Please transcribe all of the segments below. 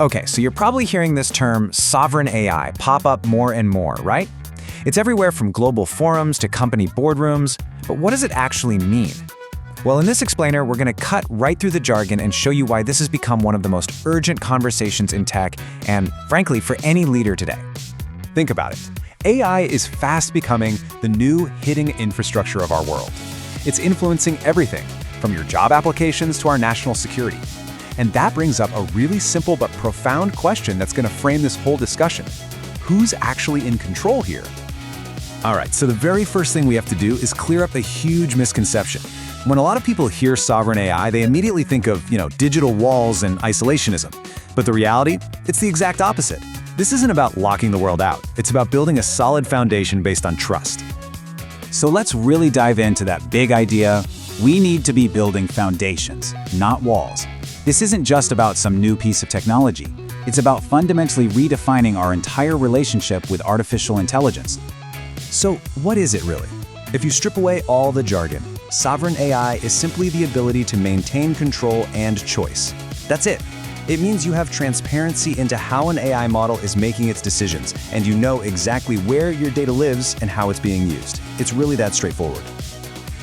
Okay, so you're probably hearing this term sovereign AI pop up more and more, right? It's everywhere from global forums to company boardrooms, but what does it actually mean? Well, in this explainer, we're going to cut right through the jargon and show you why this has become one of the most urgent conversations in tech and, frankly, for any leader today. Think about it. AI is fast becoming the new hidden infrastructure of our world. It's influencing everything, from your job applications to our national security. And that brings up a really simple but profound question that's going to frame this whole discussion. Who's actually in control here? All right, so the very first thing we have to do is clear up a huge misconception. When a lot of people hear sovereign AI, they immediately think of, digital walls and isolationism. But the reality, it's the exact opposite. This isn't about locking the world out. It's about building a solid foundation based on trust. So let's really dive into that big idea. We need to be building foundations, not walls. This isn't just about some new piece of technology. It's about fundamentally redefining our entire relationship with artificial intelligence. So what is it really? If you strip away all the jargon, sovereign AI is simply the ability to maintain control and choice. That's it. It means you have transparency into how an AI model is making its decisions, and you know exactly where your data lives and how it's being used. It's really that straightforward.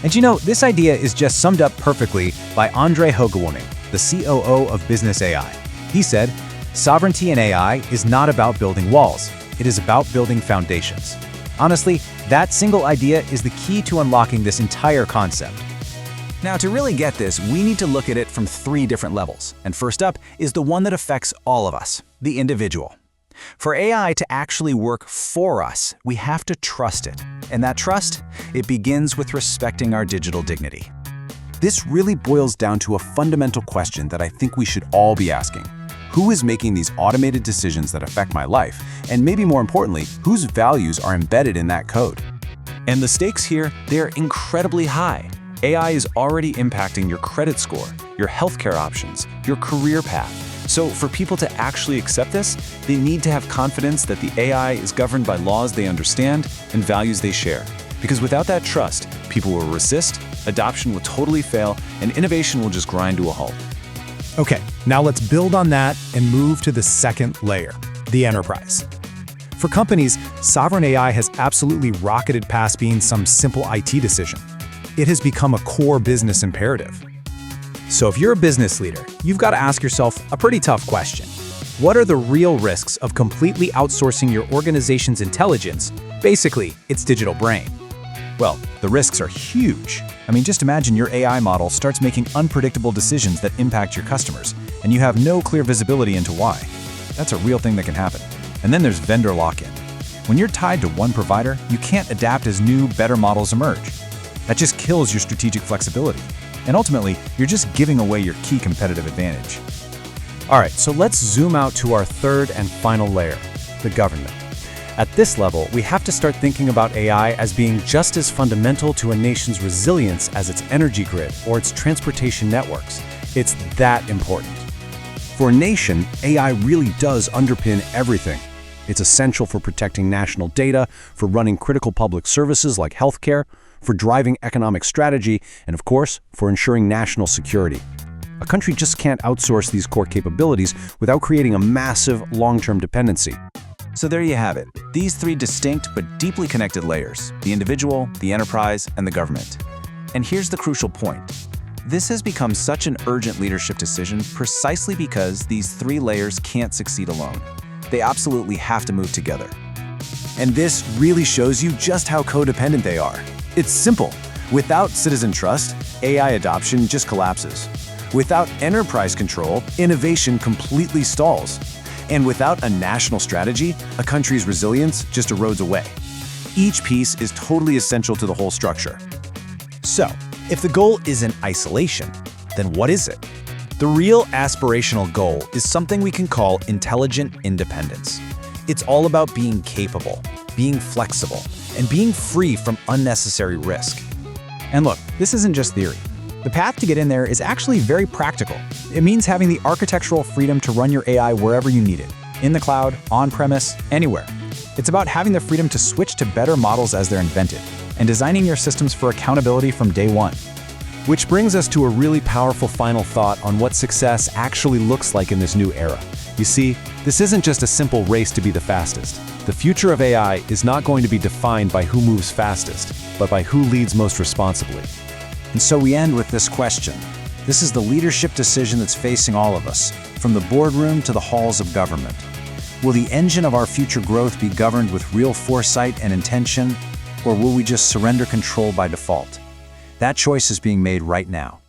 And this idea is just summed up perfectly by Andre Hogewoning, the COO of Business AI. He said, "Sovereignty in AI is not about building walls. It is about building foundations." Honestly, that single idea is the key to unlocking this entire concept. Now, to really get this, we need to look at it from 3 different levels. And first up is the one that affects all of us, the individual. For AI to actually work for us, we have to trust it. And that trust, it begins with respecting our digital dignity. This really boils down to a fundamental question that I think we should all be asking. Who is making these automated decisions that affect my life? And maybe more importantly, whose values are embedded in that code? And the stakes here, they're incredibly high. AI is already impacting your credit score, your healthcare options, your career path. So for people to actually accept this, they need to have confidence that the AI is governed by laws they understand and values they share. Because without that trust, people will resist, adoption will totally fail, and innovation will just grind to a halt. Okay, now let's build on that and move to the second layer, the enterprise. For companies, sovereign AI has absolutely rocketed past being some simple IT decision. It has become a core business imperative. So if you're a business leader, you've got to ask yourself a pretty tough question. What are the real risks of completely outsourcing your organization's intelligence, basically its digital brain? Well, the risks are huge. Just imagine your AI model starts making unpredictable decisions that impact your customers, and you have no clear visibility into why. That's a real thing that can happen. And then there's vendor lock-in. When you're tied to one provider, you can't adapt as new, better models emerge. That just kills your strategic flexibility. And ultimately, you're just giving away your key competitive advantage. All right, so let's zoom out to our third and final layer, the government. At this level, we have to start thinking about AI as being just as fundamental to a nation's resilience as its energy grid or its transportation networks. It's that important. For a nation, AI really does underpin everything. It's essential for protecting national data, for running critical public services like healthcare, for driving economic strategy, and of course, for ensuring national security. A country just can't outsource these core capabilities without creating a massive long-term dependency. So there you have it. These 3 distinct but deeply connected layers, the individual, the enterprise, and the government. And here's the crucial point. This has become such an urgent leadership decision precisely because these 3 layers can't succeed alone. They absolutely have to move together. And this really shows you just how codependent they are. It's simple. Without citizen trust, AI adoption just collapses. Without enterprise control, innovation completely stalls. And without a national strategy, a country's resilience just erodes away. Each piece is totally essential to the whole structure. So, if the goal isn't isolation, then what is it? The real aspirational goal is something we can call intelligent independence. It's all about being capable, being flexible, and being free from unnecessary risk. And look, this isn't just theory. The path to get in there is actually very practical. It means having the architectural freedom to run your AI wherever you need it, in the cloud, on-premise, anywhere. It's about having the freedom to switch to better models as they're invented, and designing your systems for accountability from day one. Which brings us to a really powerful final thought on what success actually looks like in this new era. You see, this isn't just a simple race to be the fastest. The future of AI is not going to be defined by who moves fastest, but by who leads most responsibly. And so we end with this question. This is the leadership decision that's facing all of us, from the boardroom to the halls of government. Will the engine of our future growth be governed with real foresight and intention, or will we just surrender control by default? That choice is being made right now.